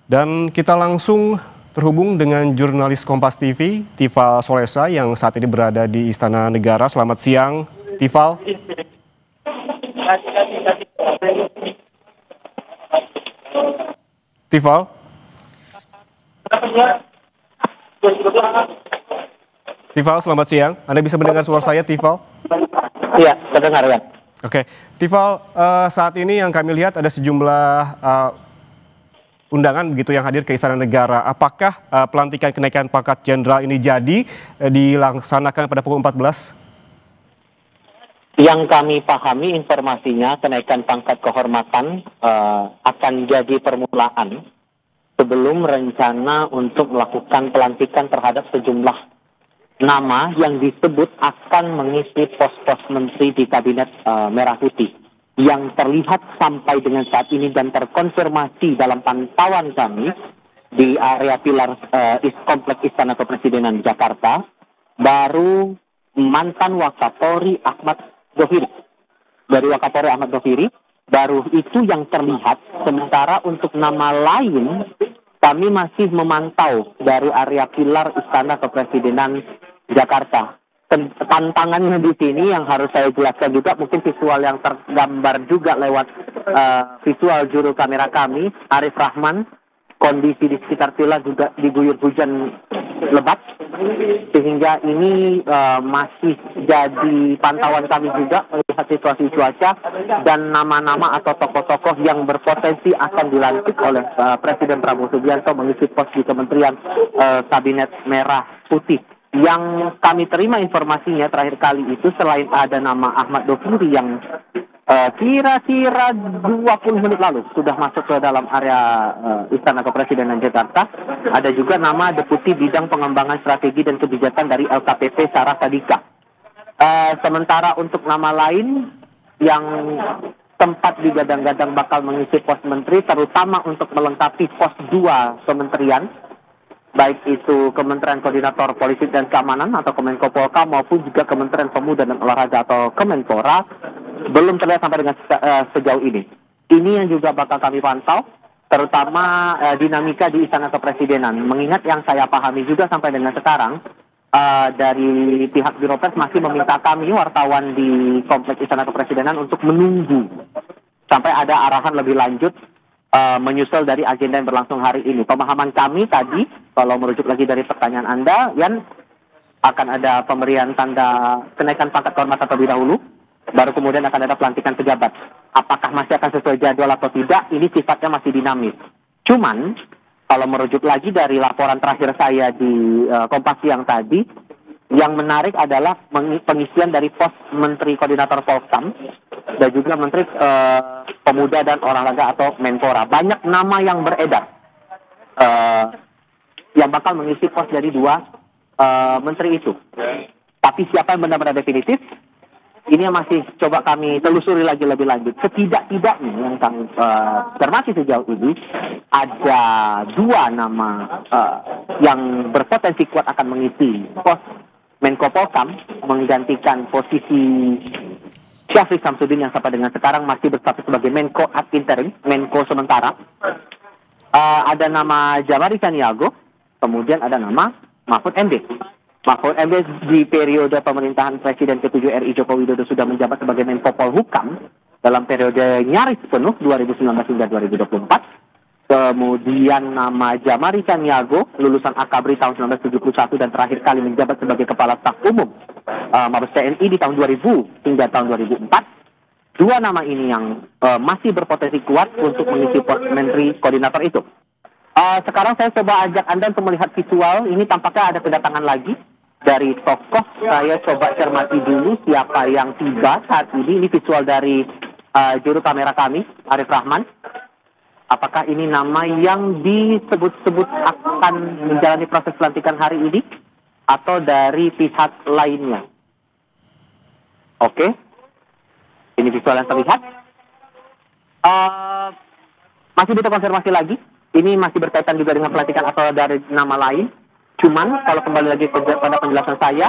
Dan kita langsung terhubung dengan jurnalis Kompas TV, Tifal Solesa yang saat ini berada di Istana Negara. Selamat siang, Tifal. Tifal. Tifal, selamat siang. Anda bisa mendengar suara saya, Tifal? Iya, terdengar ya. Oke, Tifal, saat ini yang kami lihat ada sejumlah undangan begitu yang hadir ke Istana Negara. Apakah pelantikan kenaikan pangkat jenderal ini jadi dilaksanakan pada pukul 14? Yang kami pahami informasinya kenaikan pangkat kehormatan akan jadi permulaan sebelum rencana untuk melakukan pelantikan terhadap sejumlah nama yang disebut akan mengisi pos-pos menteri di Kabinet Merah Putih. Yang terlihat sampai dengan saat ini dan terkonfirmasi dalam pantauan kami di area pilar Kompleks Istana Kepresidenan Jakarta, baru mantan Wakapolri Ahmad Doviri. Dari Wakapolri Ahmad Doviri, baru itu yang terlihat. Sementara untuk nama lain, kami masih memantau dari area pilar Istana Kepresidenan Jakarta. Tantangannya di sini yang harus saya jelaskan juga, mungkin visual yang tergambar juga lewat visual juru kamera kami, Arif Rahman. Kondisi di sekitar pilar juga diguyur hujan lebat, sehingga ini masih jadi pantauan kami juga melihat situasi cuaca dan nama-nama atau tokoh-tokoh yang berpotensi akan dilantik oleh Presiden Prabowo Subianto mengisi pos di Kementerian Kabinet Merah Putih. Yang kami terima informasinya terakhir kali itu, selain ada nama Ahmad Doviri yang kira-kira 20 menit lalu sudah masuk ke dalam area Istana Kepresidenan Jakarta, ada juga nama Deputi Bidang Pengembangan Strategi dan Kebijakan dari LKPP Sarah Sadika. Sementara untuk nama lain yang tempat digadang-gadang bakal mengisi pos menteri, terutama untuk melengkapi pos 2 kementerian, baik itu Kementerian Koordinator Politik dan Keamanan atau Kemenko Polka maupun juga Kementerian Pemuda dan Olahraga atau Kemenpora, belum terlihat sampai dengan sejauh ini. Ini yang juga bakal kami pantau, terutama dinamika di Istana Kepresidenan. Mengingat yang saya pahami juga sampai dengan sekarang, dari pihak Biro Pers masih meminta kami wartawan di Kompleks Istana Kepresidenan untuk menunggu sampai ada arahan lebih lanjut menyusul dari agenda yang berlangsung hari ini. Pemahaman kami tadi, kalau merujuk lagi dari pertanyaan Anda, Yan, akan ada pemberian tanda kenaikan pangkat kehormatan terlebih dahulu, baru kemudian akan ada pelantikan pejabat. Apakah masih akan sesuai jadwal atau tidak, ini sifatnya masih dinamis. Cuman, kalau merujuk lagi dari laporan terakhir saya di Kompas Siang tadi, yang menarik adalah pengisian dari pos Menteri Koordinator Polkam dan juga Menteri Pemuda dan Olahraga atau Menpora. Banyak nama yang beredar yang bakal mengisi pos dari 2 menteri itu. Tapi siapa yang benar-benar definitif, ini yang masih coba kami telusuri lagi lebih lanjut. Setidak-tidaknya yang kami cermati sejauh ini, ada 2 nama yang berpotensi kuat akan mengisi pos Menko Polkam, menggantikan posisi Syafri Samsudin yang sampai dengan sekarang masih berstatus sebagai Menko ad interim, Menko sementara. Ada nama Jamari Caniago, kemudian ada nama Mahfud MD. Mahfud MD di periode pemerintahan Presiden ke-7 RI Joko Widodo sudah menjabat sebagai Menko Polhukam dalam periode nyaris penuh 2019 hingga 2024. Kemudian nama Jamari Caniago, lulusan Akabri tahun 1971 dan terakhir kali menjabat sebagai Kepala Staf Umum Mabes TNI di tahun 2000 hingga tahun 2004. 2 nama ini yang masih berpotensi kuat untuk mengisi pos Menteri Koordinator itu. Sekarang saya coba ajak Anda untuk melihat visual. Ini tampaknya ada kedatangan lagi dari tokoh. Saya coba cermati dulu siapa yang tiba saat ini. Ini visual dari juru kamera kami, Arif Rahman. Apakah ini nama yang disebut-sebut akan menjalani proses pelantikan hari ini atau dari pihak lainnya? Oke. Ini visual yang terlihat. Masih butuh konfirmasi lagi. Ini masih berkaitan juga dengan pelantikan atau dari nama lain. Cuman kalau kembali lagi pada penjelasan saya,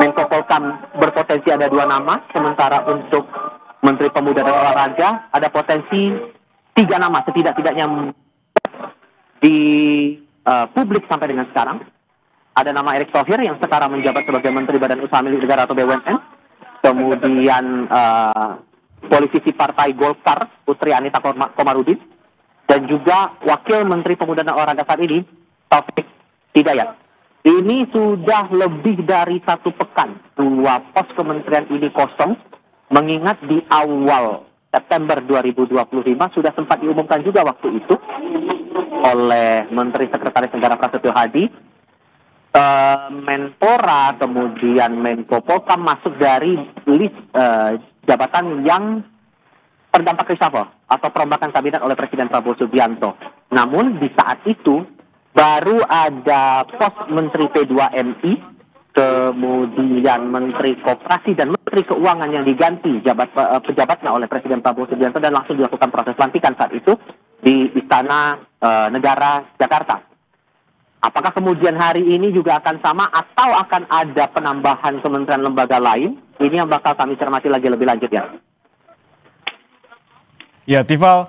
Menko Polkam berpotensi ada 2 nama. Sementara untuk Menteri Pemuda dan Olahraga ada potensi 3 nama setidak-tidaknya di publik sampai dengan sekarang. Ada nama Erick Thohir yang sekarang menjabat sebagai Menteri Badan Usaha Milik Negara atau BUMN. Kemudian politisi Partai Golkar, Putri Anita Komarudin. Dan juga Wakil Menteri Pemuda dan Olahraga saat ini, Taufik Hidayat. Ini sudah lebih dari 1 pekan 2 pos kementerian ini kosong, mengingat di awal September 2025 sudah sempat diumumkan juga waktu itu oleh Menteri Sekretaris Negara Prasetyo Hadi, Menpora, kemudian Menko Polhukam masuk dari list jabatan yang terdampak reshuffle atau perombakan kabinet oleh Presiden Prabowo Subianto. Namun di saat itu baru ada pos Menteri P2MI, kemudian Menteri Koperasi dan Menteri Keuangan yang diganti pejabatnya oleh Presiden Prabowo Subianto dan langsung dilakukan proses pelantikan saat itu di Istana Negara Jakarta. Apakah kemudian hari ini juga akan sama atau akan ada penambahan kementerian lembaga lain? Ini yang bakal kami cermati lagi lebih lanjut ya. Ya, Tifal,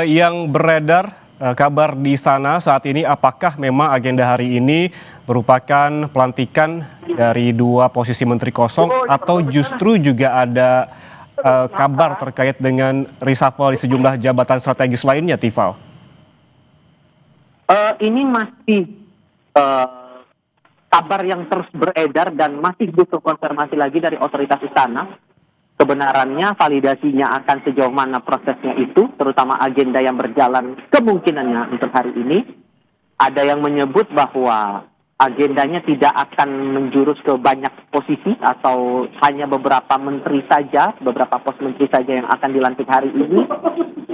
yang beredar kabar di istana saat ini, apakah memang agenda hari ini merupakan pelantikan dari 2 posisi menteri kosong atau justru juga ada kabar terkait dengan reshuffle di sejumlah jabatan strategis lainnya, Tifal? Ini masih kabar yang terus beredar dan masih butuh konfirmasi lagi dari otoritas istana. Kebenarannya, validasinya akan sejauh mana prosesnya itu, terutama agenda yang berjalan kemungkinannya untuk hari ini. Ada yang menyebut bahwa agendanya tidak akan menjurus ke banyak posisi atau hanya beberapa menteri saja, beberapa pos menteri saja yang akan dilantik hari ini.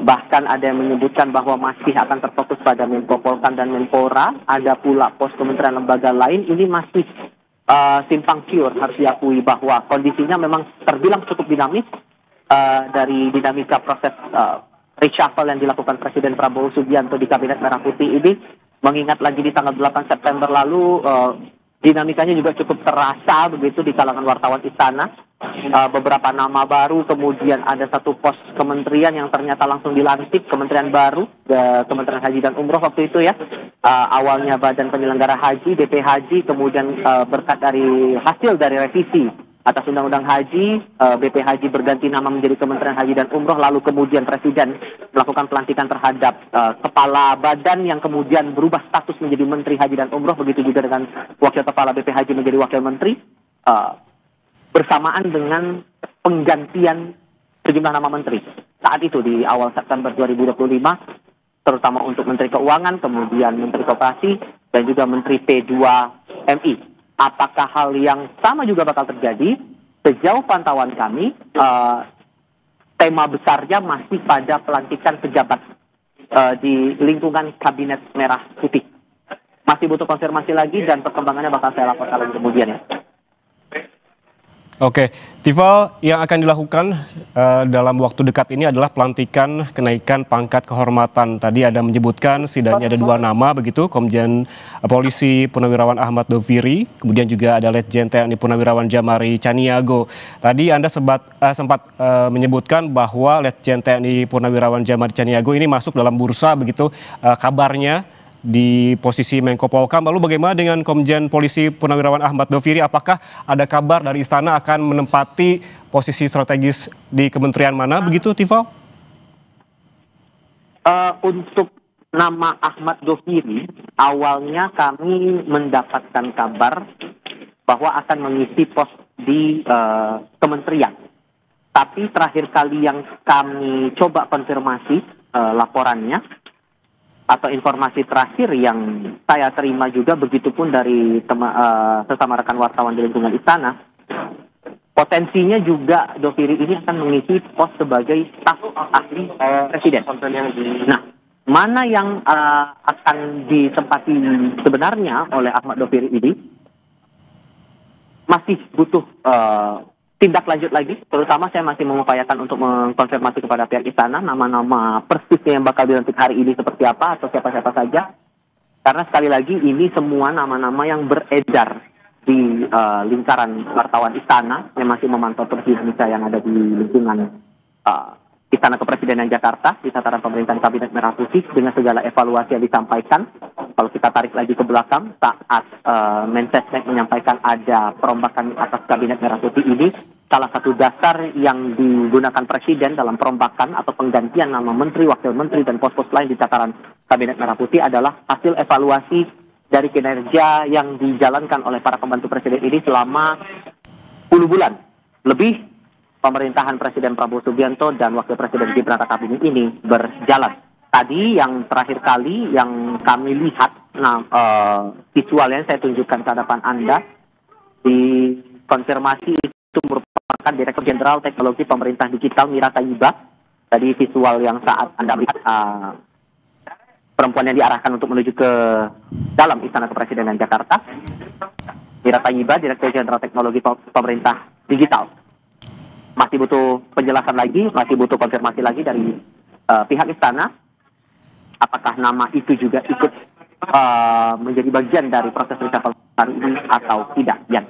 Bahkan ada yang menyebutkan bahwa masih akan terfokus pada Menko Polhukam dan Menpora. Ada pula pos kementerian lembaga lain. Ini masih simpang siur, harus diakui bahwa kondisinya memang terbilang cukup dinamis dari dinamika proses reshuffle yang dilakukan Presiden Prabowo Subianto di Kabinet Merah Putih ini. Mengingat lagi di tanggal 8 September lalu, dinamikanya juga cukup terasa begitu di kalangan wartawan istana. Beberapa nama baru, kemudian ada 1 pos kementerian yang ternyata langsung dilantik, kementerian baru, Kementerian Haji dan Umroh waktu itu ya. Awalnya Badan Penyelenggara Haji, BP Haji, kemudian berkat dari hasil dari revisi atas Undang-Undang Haji, BP Haji berganti nama menjadi Kementerian Haji dan Umroh, lalu kemudian Presiden melakukan pelantikan terhadap kepala badan yang kemudian berubah status menjadi Menteri Haji dan Umroh, begitu juga dengan Wakil Kepala BP Haji menjadi Wakil Menteri, bersamaan dengan penggantian sejumlah nama menteri. Saat itu di awal September 2025, terutama untuk Menteri Keuangan, kemudian Menteri Koperasi, dan juga Menteri P2MI. Apakah hal yang sama juga bakal terjadi? Sejauh pantauan kami, tema besarnya masih pada pelantikan pejabat di lingkungan Kabinet Merah Putih. Masih butuh konfirmasi lagi dan perkembangannya bakal saya laporkan lagi kemudian ya. Oke, Tifal, yang akan dilakukan dalam waktu dekat ini adalah pelantikan kenaikan pangkat kehormatan. Tadi ada menyebutkan setidaknya ada 2 nama begitu, Komjen Polisi Purnawirawan Ahmad Doviri, kemudian juga ada Letjen TNI Purnawirawan Jamari Caniago. Tadi Anda sempat menyebutkan bahwa Letjen TNI Purnawirawan Jamari Caniago ini masuk dalam bursa begitu kabarnya di posisi Menko Polhukam. Lalu bagaimana dengan Komjen Polisi Purnawirawan Ahmad Doviri? Apakah ada kabar dari istana akan menempati posisi strategis di kementerian mana begitu, Tifal? Untuk nama Ahmad Doviri, awalnya kami mendapatkan kabar bahwa akan mengisi pos di kementerian. Tapi terakhir kali yang kami coba konfirmasi laporannya, atau informasi terakhir yang saya terima juga, begitupun dari sesama rekan wartawan di lingkungan istana, potensinya juga Doviri ini akan mengisi pos sebagai staf ahli presiden. Nah, mana yang akan ditempati sebenarnya oleh Ahmad Doviri ini masih butuh tindak lanjut lagi, terutama saya masih mengupayakan untuk mengkonfirmasi kepada pihak istana nama-nama persisnya yang bakal dilantik hari ini seperti apa atau siapa-siapa saja. Karena sekali lagi ini semua nama-nama yang beredar di lingkaran wartawan istana yang masih memantau terus dinamika yang ada di lingkungan Istana Kepresidenan Jakarta di tataran pemerintahan Kabinet Merah Putih dengan segala evaluasi yang disampaikan. Kalau kita tarik lagi ke belakang saat Mensesnek menyampaikan ada perombakan atas Kabinet Merah Putih ini, salah satu dasar yang digunakan Presiden dalam perombakan atau penggantian nama menteri, wakil menteri, dan pos-pos lain di tataran Kabinet Merah Putih adalah hasil evaluasi dari kinerja yang dijalankan oleh para pembantu Presiden ini selama 10 bulan lebih. Pemerintahan Presiden Prabowo Subianto dan Wakil Presiden Gibran Rakabuming ini berjalan. Tadi yang terakhir kali yang kami lihat, visualnya saya tunjukkan ke hadapan Anda, di konfirmasi itu merupakan Direktur Jenderal Teknologi Pemerintah Digital Mira Tayyiba. Tadi visual yang saat Anda lihat perempuan yang diarahkan untuk menuju ke dalam Istana Kepresidenan Jakarta. Mira Tayyiba, Direktur Jenderal Teknologi Pemerintah Digital. Masih butuh penjelasan lagi, masih butuh konfirmasi lagi dari pihak istana. Apakah nama itu juga ikut menjadi bagian dari proses reshuffle hari ini atau tidak, Yan?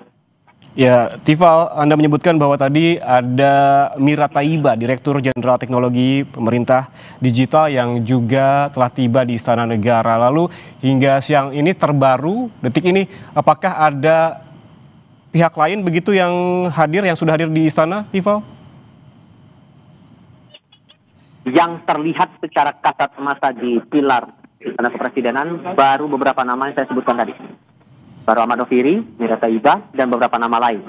Ya, Tifal, Anda menyebutkan bahwa tadi ada Mira Tayyiba, Direktur Jenderal Teknologi Pemerintah Digital yang juga telah tiba di Istana Negara. Lalu hingga siang ini terbaru, detik ini, apakah ada pihak lain begitu yang sudah hadir di istana, Tifal? Yang terlihat secara kasat mata di pilar Istana Kepresidenan baru beberapa nama yang saya sebutkan tadi. Baru Ahmad Doviri, Mira Tayyiba, dan beberapa nama lain.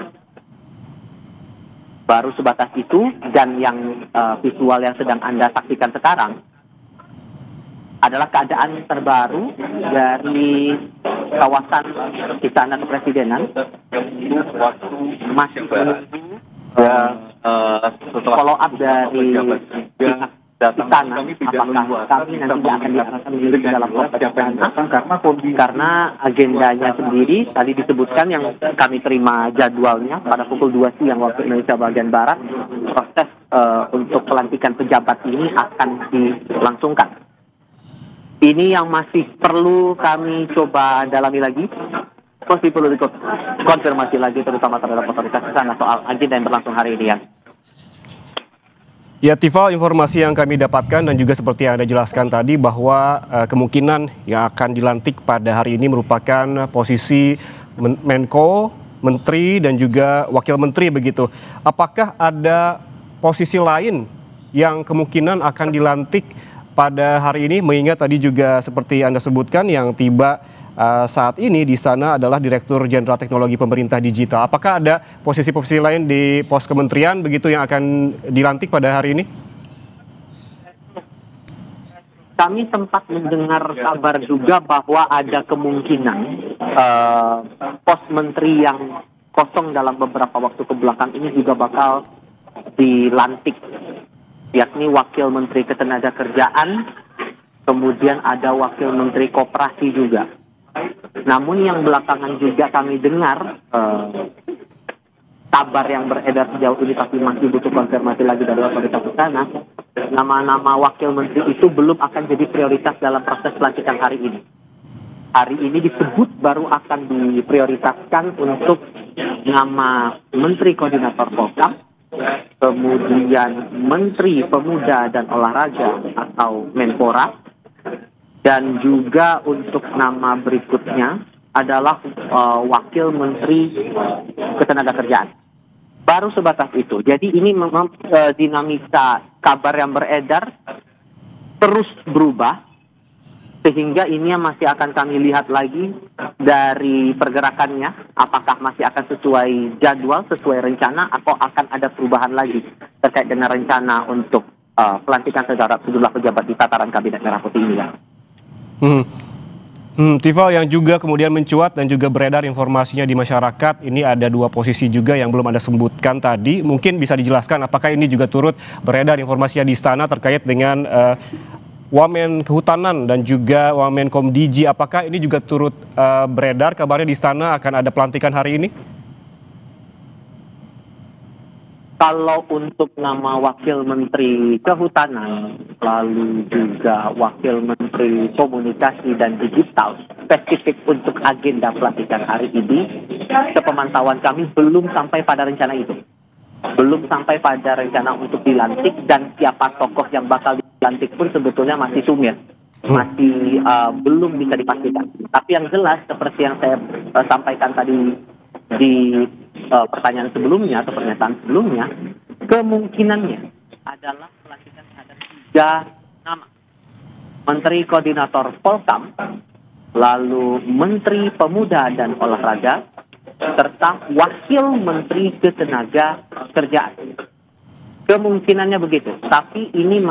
Baru sebatas itu, dan yang visual yang sedang Anda saksikan sekarang adalah keadaan terbaru dari kawasan Istana Kepresidenan. Masih menunggu follow up dari pihak istana, apakah kami nanti akan diarahkan menuju dalam proses karena agendanya sendiri tadi disebutkan yang kami terima jadwalnya pada pukul 2 siang waktu Indonesia bagian Barat, proses untuk pelantikan pejabat ini akan dilangsungkan. Ini yang masih perlu kami coba dalami lagi, masih perlu dikonfirmasi lagi terutama terhadap otoritas di sana soal agenda yang berlangsung hari ini, ya. Ya, Tifal, informasi yang kami dapatkan dan juga seperti yang Anda jelaskan tadi bahwa kemungkinan yang akan dilantik pada hari ini merupakan posisi Menko, Menteri, dan juga Wakil Menteri begitu. Apakah ada posisi lain yang kemungkinan akan dilantik pada hari ini, mengingat tadi juga seperti Anda sebutkan yang tiba saat ini di sana adalah Direktur Jenderal Teknologi Pemerintah Digital. Apakah ada posisi-posisi lain di pos kementerian begitu yang akan dilantik pada hari ini? Kami sempat mendengar kabar juga bahwa ada kemungkinan pos menteri yang kosong dalam beberapa waktu kebelakang ini juga bakal dilantik, yakni Wakil Menteri Ketenagakerjaan, kemudian ada Wakil Menteri Koperasi juga. Namun yang belakangan juga kami dengar kabar yang beredar sejauh ini tapi masih butuh konfirmasi lagi dari otoritas istana, nama-nama wakil menteri itu belum akan jadi prioritas dalam proses pelantikan hari ini. Hari ini disebut baru akan diprioritaskan untuk nama Menteri Koordinator Polkam, kemudian Menteri Pemuda dan Olahraga atau Menpora, dan juga untuk nama berikutnya adalah Wakil Menteri Ketenagakerjaan. Baru sebatas itu. Jadi ini memang dinamika kabar yang beredar terus berubah, sehingga ini yang masih akan kami lihat lagi dari pergerakannya, apakah masih akan sesuai jadwal, sesuai rencana, atau akan ada perubahan lagi terkait dengan rencana untuk pelantikan sejumlah pejabat di tataran Kabinet Merah Putih ini, ya. Tifal, yang juga kemudian mencuat dan juga beredar informasinya di masyarakat, ini ada dua posisi juga yang belum Anda sebutkan tadi. Mungkin bisa dijelaskan apakah ini juga turut beredar informasinya di istana terkait dengan Wamen Kehutanan dan juga Wamen Komdiji. Apakah ini juga turut beredar kabarnya di istana akan ada pelantikan hari ini? Kalau untuk nama Wakil Menteri Kehutanan, lalu juga Wakil Menteri Komunikasi dan Digital, spesifik untuk agenda pelantikan hari ini, sepemantauan kami belum sampai pada rencana itu. belum sampai pada rencana untuk dilantik, dan siapa tokoh yang bakal dilantik pun sebetulnya masih sumir, masih belum bisa dipastikan. Tapi yang jelas seperti yang saya sampaikan tadi di pertanyaan sebelumnya atau pernyataan sebelumnya, kemungkinannya adalah pelantikan terhadap 3 nama: Menteri Koordinator Polkam, lalu Menteri Pemuda dan Olahraga, serta Wakil Menteri Ketenagakerjaan. Kemungkinannya begitu, tapi ini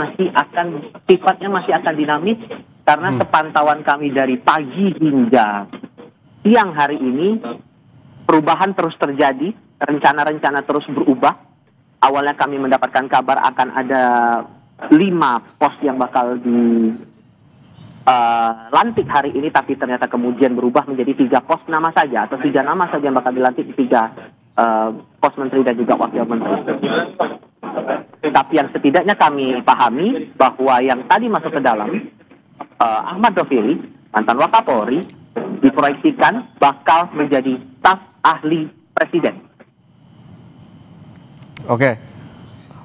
sifatnya masih akan dinamis karena sepantauan kami dari pagi hingga siang hari ini perubahan terus terjadi, rencana-rencana terus berubah. Awalnya kami mendapatkan kabar akan ada 5 pos yang bakal lantik hari ini, tapi ternyata kemudian berubah menjadi 3 pos nama saja, atau 3 nama saja yang bakal dilantik, 3 pos menteri dan juga wakil menteri. Tapi yang setidaknya kami pahami bahwa yang tadi masuk ke dalam, Ahmad Doviri, mantan Wakapolri, diproyeksikan bakal menjadi staf ahli presiden.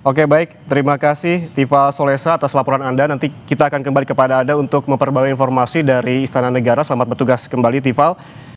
Oke, baik. Terima kasih Tifal Solesa atas laporan Anda. Nanti kita akan kembali kepada Anda untuk memperbarui informasi dari Istana Negara. Selamat bertugas kembali, Tifal.